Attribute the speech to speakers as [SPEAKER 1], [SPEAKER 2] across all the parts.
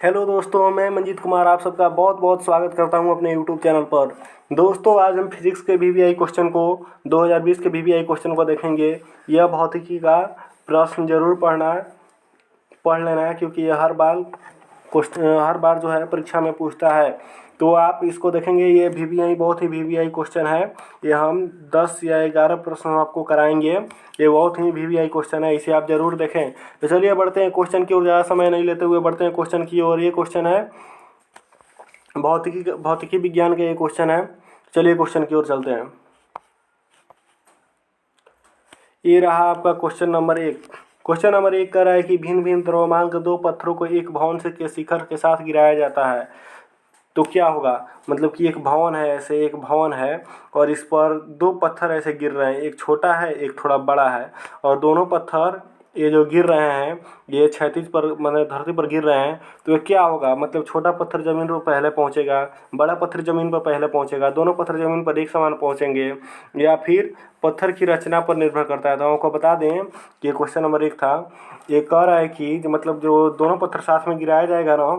[SPEAKER 1] Hello दोस्तों, मैं मंजीत कुमार आप सबका बहुत बहुत स्वागत करता हूं अपने यूट्यूब चैनल पर। दोस्तों, आज हम फिजिक्स के वीवीआई क्वेश्चन को 2020 के वीवीआई क्वेश्चन को देखेंगे। यह भौतिकी का प्रश्न जरूर पढ़ लेना है, क्योंकि यह हर बार जो है परीक्षा में पूछता है। तो आप इसको देखेंगे, ये वीवीआई बहुत ही वीवीआई क्वेश्चन है। ये हम 10 या 11 प्रश्न आपको कराएंगे। ये बहुत ही वीवीआई क्वेश्चन है, इसे आप जरूर देखें। तो चलिए बढ़ते हैं क्वेश्चन की ओर, ज़्यादा समय नहीं लेते हुए बढ़ते हैं क्वेश्चन की ओर। ये क्वेश्चन है भौतिकी विज्ञान का ये क्वेश्चन है। चलिए क्वेश्चन की ओर चलते हैं। ये रहा आपका क्वेश्चन नंबर 1। क्वेश्चन नंबर 1 कह रहा है कि भिन्न भिन्न द्रव्यमान के दो पत्थरों को एक भवन से के शिखर के साथ गिराया जाता है तो क्या होगा। मतलब कि एक भवन है, ऐसे एक भवन है और इस पर दो पत्थर ऐसे गिर रहे हैं, एक छोटा है एक थोड़ा बड़ा है। और दोनों पत्थर ये जो गिर रहे हैं ये क्षैतिज पर मतलब धरती पर गिर रहे हैं। तो ये क्या होगा, मतलब छोटा पत्थर ज़मीन पर पहले पहुंचेगा, बड़ा पत्थर ज़मीन पर पहले पहुंचेगा, दोनों पत्थर ज़मीन पर एक समान पहुंचेंगे, या फिर पत्थर की रचना पर निर्भर करता है। तो आपको बता दें कि ये क्वेश्चन नंबर 1 था। ये कह रहा है कि मतलब जो दोनों पत्थर साथ में गिराया जाएगा ना,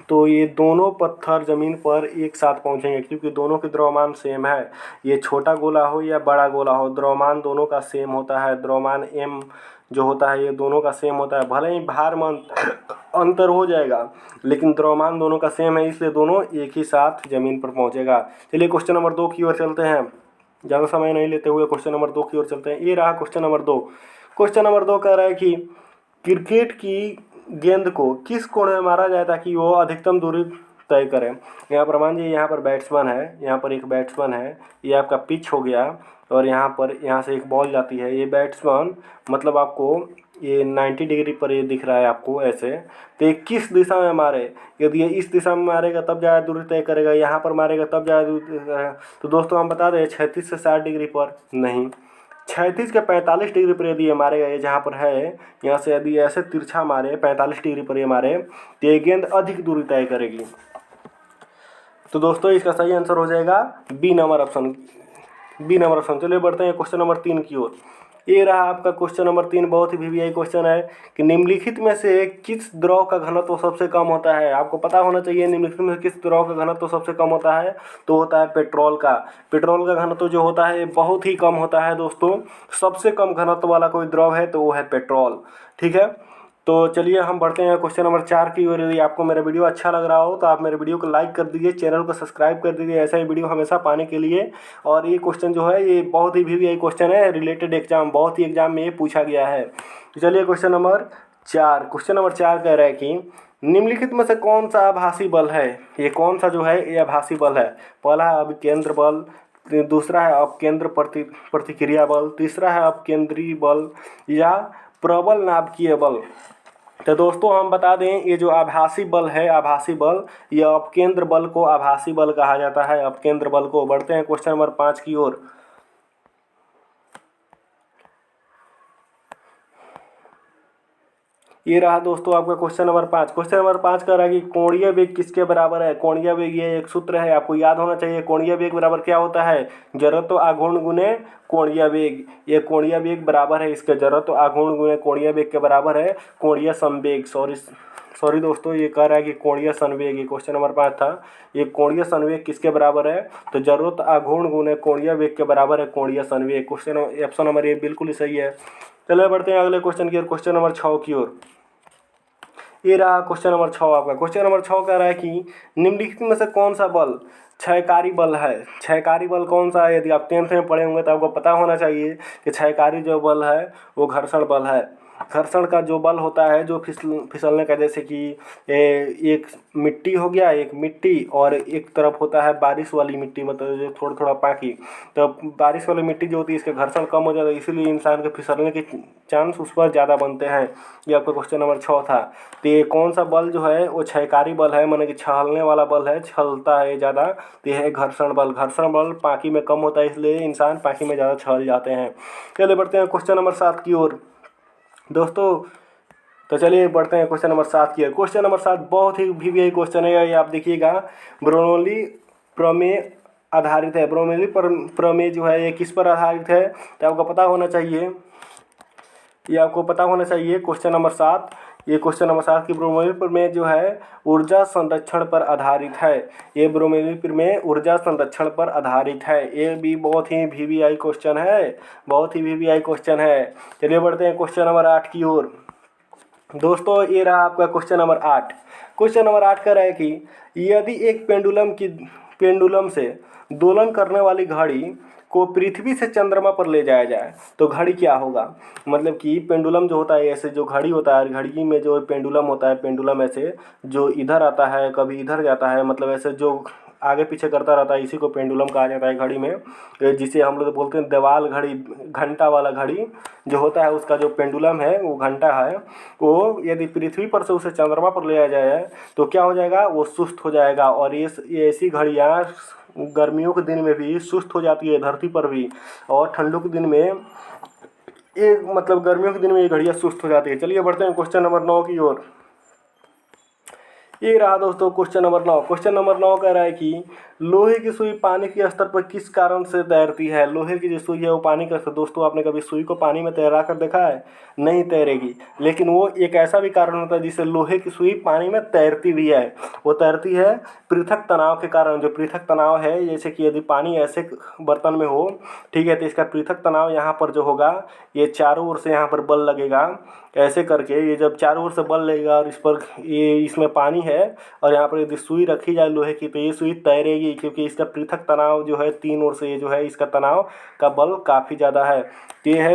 [SPEAKER 1] तो ये दोनों पत्थर ज़मीन पर एक साथ पहुंचेंगे, क्योंकि दोनों की द्रव्यमान सेम है। ये छोटा गोला हो या बड़ा गोला हो, द्रव्यमान दोनों का सेम होता है। द्रव्यमान m जो होता है ये दोनों का सेम होता है। भले ही भार में अंतर हो जाएगा, लेकिन द्रव्यमान दोनों का सेम है, इसलिए दोनों एक ही साथ ज़मीन पर पहुंचेगा। चलिए क्वेश्चन नंबर 2 की ओर चलते हैं। ज़्यादा समय नहीं लेते हुए क्वेश्चन नंबर 2 की ओर चलते हैं। ये रहा क्वेश्चन नंबर 2। क्वेश्चन नंबर 2 कह रहा है कि क्रिकेट की गेंद को किस कोण में मारा जाए ताकि वो अधिकतम दूरी तय करे। यहाँ पर मान लीजिए, यहाँ पर बैट्समैन है, यहाँ पर एक बैट्समैन है, ये आपका पिच हो गया और यहाँ से एक बॉल जाती है। ये बैट्समैन मतलब आपको ये 90 डिग्री पर ये दिख रहा है आपको ऐसे। तो ये किस दिशा में मारे, यदि ये इस दिशा में मारेगा तब ज़्यादा दूरी तय करेगा, यहाँ पर मारेगा तब ज़्यादा दूरी तय करेगा। तो दोस्तों हम बता दें, 36 से 60 डिग्री पर नहीं, 36 के 45 डिग्री पर यदि ये मारेगा, ये जहाँ पर है यहाँ से यदि ऐसे तिरछा मारे 45 डिग्री पर ये मारे तो ये गेंद अधिक दूरी तय करेगी। तो दोस्तों इसका सही आंसर हो जाएगा बी नंबर ऑप्शन। चलिए बढ़ते हैं क्वेश्चन नंबर 3 की ओर। ये रहा आपका क्वेश्चन नंबर 3। बहुत ही वीवीआई क्वेश्चन है कि निम्नलिखित में से किस द्रव का घनत्व सबसे कम होता है। आपको पता होना चाहिए निम्नलिखित में से किस द्रव का घनत्व सबसे कम होता है। तो होता है पेट्रोल का। पेट्रोल का घनत्व जो होता है बहुत ही कम होता है दोस्तों। सबसे कम घनत्व वाला कोई द्रव है तो वो है पेट्रोल। ठीक है, तो चलिए हम बढ़ते हैं क्वेश्चन नंबर 4 की ओर। यदि आपको मेरा वीडियो अच्छा लग रहा हो तो आप मेरे वीडियो को लाइक कर दीजिए, चैनल को सब्सक्राइब कर दीजिए ऐसा ही वीडियो हमेशा पाने के लिए। और ये क्वेश्चन जो है ये बहुत ही वीवीआई क्वेश्चन है, रिलेटेड एग्जाम, बहुत ही एग्जाम में ये पूछा गया है। तो चलिए क्वेश्चन नंबर 4 कह रहा है कि निम्नलिखित में से कौन सा आभासी बल है। ये कौन सा जो है ये आभासी बल है। पहला है अभिकेंद्र बल, दूसरा है अपकेंद्र प्रतिक्रिया बल, तीसरा है अपकेंद्री बल, या प्रबल नाभिकीय बल। तो दोस्तों हम बता दें, ये जो आभासी बल है, आभासी बल, यह अपकेंद्र बल को आभासी बल कहा जाता है, अपकेंद्र बल को। बढ़ते हैं क्वेश्चन नंबर 5 की ओर। ये रहा दोस्तों आपका क्वेश्चन नंबर 5। क्वेश्चन नंबर 5 कह रहा है कि कोणीय वेग किसके बराबर है। कोणीय वेग ये एक सूत्र है, आपको याद होना चाहिए। कोणीय वेग बराबर क्या होता है, जड़त्व आघूर्ण गुने कोणीय वेग। ये कोणीय वेग बराबर है इसके जड़त्व आघूर्ण गुने कोणीय वेग के बराबर है कोणीय संवेग। सॉरी दोस्तों, ये कह रहा है कि कोणीय संवेग, ये क्वेश्चन नंबर 5 था। ये कोणीय संवेग किसके बराबर है, तो जड़त्व आघूर्ण गुने कोणीय वेग के बराबर है कोणीय संवेग। क्वेश्चन ऑप्शन नंबर ये बिल्कुल ही सही है। चलिए बढ़ते हैं अगले क्वेश्चन की ओर, क्वेश्चन नंबर 6 की ओर। ये रहा क्वेश्चन नंबर 6 आपका। क्वेश्चन नंबर 6 कह रहा है कि निम्नलिखित में से कौन सा बल क्षयकारी बल है। क्षयकारी बल कौन सा है, यदि आप 10th में पढ़े होंगे तो आपको पता होना चाहिए कि क्षयकारी जो बल है वो घर्षण बल है। घर्षण का जो बल होता है, जो फिसलने का, जैसे कि एक मिट्टी हो गया, एक मिट्टी और एक तरफ होता है बारिश वाली मिट्टी, मतलब जो थोड़ा थोड़ा पाकी। तो बारिश वाली मिट्टी जो होती है इसका घर्षण कम हो जाता है, इसीलिए इंसान के फिसलने के चांस उस पर ज़्यादा बनते हैं। ये आपका क्वेश्चन नंबर 6 था। तो ये कौन सा बल जो है वो क्षयकारी बल है, माने कि छलने वाला बल है, छलता है ज़्यादा। तो यह है घर्षण बल। घर्षण बल पाकी में कम होता है, इसलिए इंसान पाकी में ज़्यादा छल जाते हैं। चलिए बढ़ते हैं क्वेश्चन नंबर 7 की ओर दोस्तों। तो चलिए बढ़ते हैं क्वेश्चन नंबर 7 की ओर। क्वेश्चन नंबर 7 बहुत ही वीवीआई क्वेश्चन है, ये आप देखिएगा। ब्रोनौली प्रमेय आधारित है। ब्रोनौली प्रमेय जो है ये किस पर आधारित है, तो आपको पता होना चाहिए, ये आपको पता होना चाहिए। क्वेश्चन नंबर 7 ये क्वेश्चन नंबर 7 की ब्रोमोलिन प्रमेय जो है ऊर्जा संरक्षण पर आधारित है। ये ब्रोमोलिन प्रमेय ऊर्जा संरक्षण पर आधारित है। ये भी बहुत ही वीवीआई क्वेश्चन है, बहुत ही वीवीआई क्वेश्चन है। चलिए बढ़ते हैं क्वेश्चन नंबर 8 की ओर। दोस्तों ये रहा आपका क्वेश्चन नंबर 8। क्वेश्चन नंबर 8 कह रहा है कि यदि एक पेंडुलम से दोलन करने वाली घड़ी को पृथ्वी से चंद्रमा पर ले जाया जाए तो घड़ी क्या होगा। मतलब कि पेंडुलम जो होता है, ऐसे जो घड़ी होता है, घड़ी में जो पेंडुलम होता है, पेंडुलम ऐसे जो इधर आता है कभी इधर जाता है, मतलब ऐसे जो आगे पीछे करता रहता है, इसी को पेंडुलम कहा जाता है घड़ी में। जिसे हम लोग बोलते हैं देवाल घड़ी, घंटा वाला घड़ी जो होता है, उसका जो पेंडुलम है वो घंटा है। वो यदि पृथ्वी पर से उसे चंद्रमा पर ले जाए तो क्या हो जाएगा, वो सुस्त हो जाएगा। और ये ऐसी घड़ियाँ गर्मियों के दिन में भी सुस्त हो जाती है धरती पर भी, और ठंडों के दिन में ये मतलब गर्मियों के दिन में ये घड़ियाँ सुस्त हो जाती है। चलिए बढ़ते हैं क्वेश्चन नंबर 9 की ओर। ये रहा दोस्तों क्वेश्चन नंबर 9। क्वेश्चन नंबर 9 कह रहा है कि लोहे की सुई पानी के स्तर पर किस कारण से तैरती है। लोहे की जो सुई है वो पानी का, दोस्तों आपने कभी सुई को पानी में तैरा कर देखा है? नहीं तैरेगी, लेकिन वो एक ऐसा भी कारण होता है जिससे लोहे की सुई पानी में तैरती भी है। वो तैरती है पृथक तनाव के कारण। जो पृथक तनाव है, जैसे कि यदि पानी ऐसे बर्तन में हो, ठीक है, तो इसका पृथक तनाव यहाँ पर जो होगा, ये चारों ओर से यहाँ पर बल लगेगा ऐसे करके। ये जब चारों ओर से बल लगेगा और इस पर ये इसमें पानी है और यहाँ पर यदि सुई रखी जाए लोहे की, तो ये सुई तैरेगी, क्योंकि इसका पृथक तनाव जो है तीन ओर से ये जो है इसका तनाव का बल काफ़ी ज़्यादा है। ये है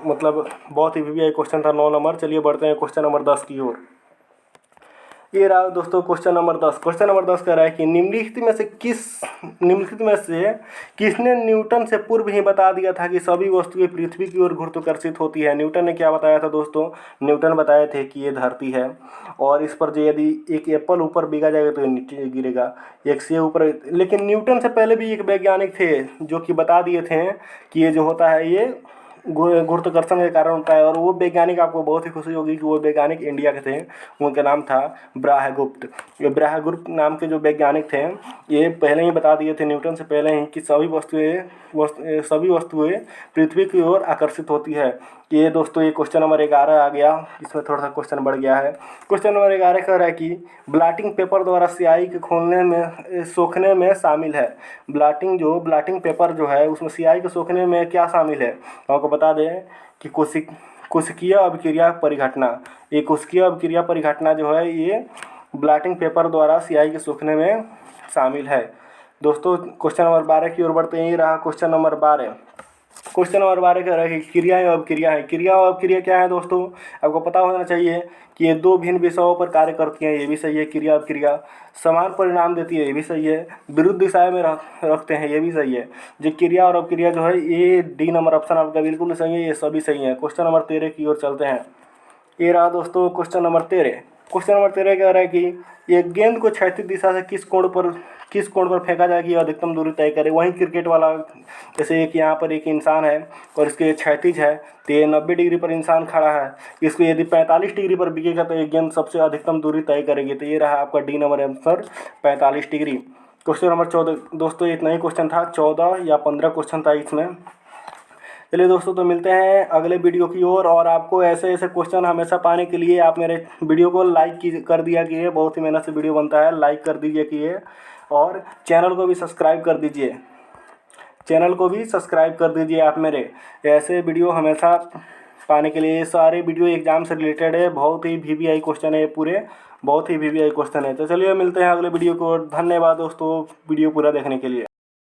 [SPEAKER 1] मतलब बहुत ही वीवीआई क्वेश्चन था 9 नंबर। चलिए बढ़ते हैं क्वेश्चन नंबर 10 की ओर। ये रहा दोस्तों क्वेश्चन नंबर 10। क्वेश्चन नंबर 10 कह रहा है कि निम्नलिखित में से किसने न्यूटन से पूर्व ही बता दिया था कि सभी वस्तुएं पृथ्वी की ओर गुरुत्वाकर्षित होती है। न्यूटन ने क्या बताया था दोस्तों? न्यूटन बताए थे कि ये धरती है और इस पर जो यदि एक एप्पल ऊपर बिगा जाएगा तो ये नीचे गिरेगा, एक से ऊपर। लेकिन न्यूटन से पहले भी एक वैज्ञानिक थे जो कि बता दिए थे कि ये जो होता है ये गुरुत्वाकर्षण के कारण होता है। और वो वैज्ञानिक, आपको बहुत ही खुशी होगी कि वो वैज्ञानिक इंडिया के थे। उनका नाम था ब्राह्यगुप्त। ये ब्राह्यगुप्त नाम के जो वैज्ञानिक थे, ये पहले ही बता दिए थे न्यूटन से पहले ही कि सभी वस्तुएं पृथ्वी की ओर आकर्षित होती है। ये दोस्तों ये क्वेश्चन नंबर 11 आ गया, इसमें थोड़ा सा क्वेश्चन बढ़ गया है। क्वेश्चन नंबर 11 कह रहा है कि ब्लॉटिंग पेपर द्वारा स्याही के सोखने में शामिल है। ब्लॉटिंग पेपर जो है उसमें स्याही के सोखने में क्या शामिल है? तो आपको बता दें कि कोशिकीय अभिक्रिया परिघटना। ये कोशिकीय अभिक्रिया परिघटना जो है ये ब्लॉटिंग पेपर द्वारा स्याही के सूखने में शामिल है। दोस्तों क्वेश्चन नंबर 12 की ओर बढ़ते हैं। ये रहा क्वेश्चन नंबर 12। क्वेश्चन नंबर 12 कह रहा है कि क्रिया और अभिक्रिया है। क्रिया और अभिक्रिया क्या है दोस्तों? आपको पता होना चाहिए कि ये दो भिन्न विषयों पर कार्य करती हैं, ये भी सही है। क्रिया अभिक्रिया समान परिणाम देती है, ये भी सही है। विरुद्ध दिशाएं में रखते हैं, ये भी सही है। जो क्रिया और अभिक्रिया जो है ये डी नंबर ऑप्शन आपका बिल्कुल सही है, ये सभी सही है। क्वेश्चन नंबर 13 की ओर चलते हैं। ये रहा दोस्तों क्वेश्चन नंबर 13। क्वेश्चन नंबर 13 कह रहा है कि एक गेंद को क्षैतिज दिशा से किस कोण पर फेंका जाए कि अधिकतम दूरी तय करे। वहीं क्रिकेट वाला, जैसे एक यहाँ पर एक इंसान है और इसके क्षैतिज है, तो ये 90 डिग्री पर इंसान खड़ा है, इसको यदि 45 डिग्री पर बिकेगा तो ये गेंद सबसे अधिकतम दूरी तय करेगी। तो ये रहा आपका D number answer 45 degree. Question number 14 दोस्तों इतना ही क्वेश्चन था, 14 या 15 क्वेश्चन था इसमें। चलिए दोस्तों, तो मिलते हैं अगले वीडियो की ओर। और आपको ऐसे ऐसे क्वेश्चन हमेशा पाने के लिए आप मेरे वीडियो को लाइक कर दिया कीजिए, बहुत ही मेहनत से वीडियो बनता है, लाइक कर दीजिए कीजिए। और चैनल को भी सब्सक्राइब कर दीजिए, कर दीजिए आप मेरे ऐसे वीडियो हमेशा पाने के लिए। ये सारे वीडियो एग्जाम से रिलेटेड है, बहुत ही वीवीआई क्वेश्चन है, पूरे बहुत ही वीवीआई क्वेश्चन है। तो चलिए मिलते हैं अगले वीडियो को। धन्यवाद दोस्तों वीडियो पूरा देखने के लिए।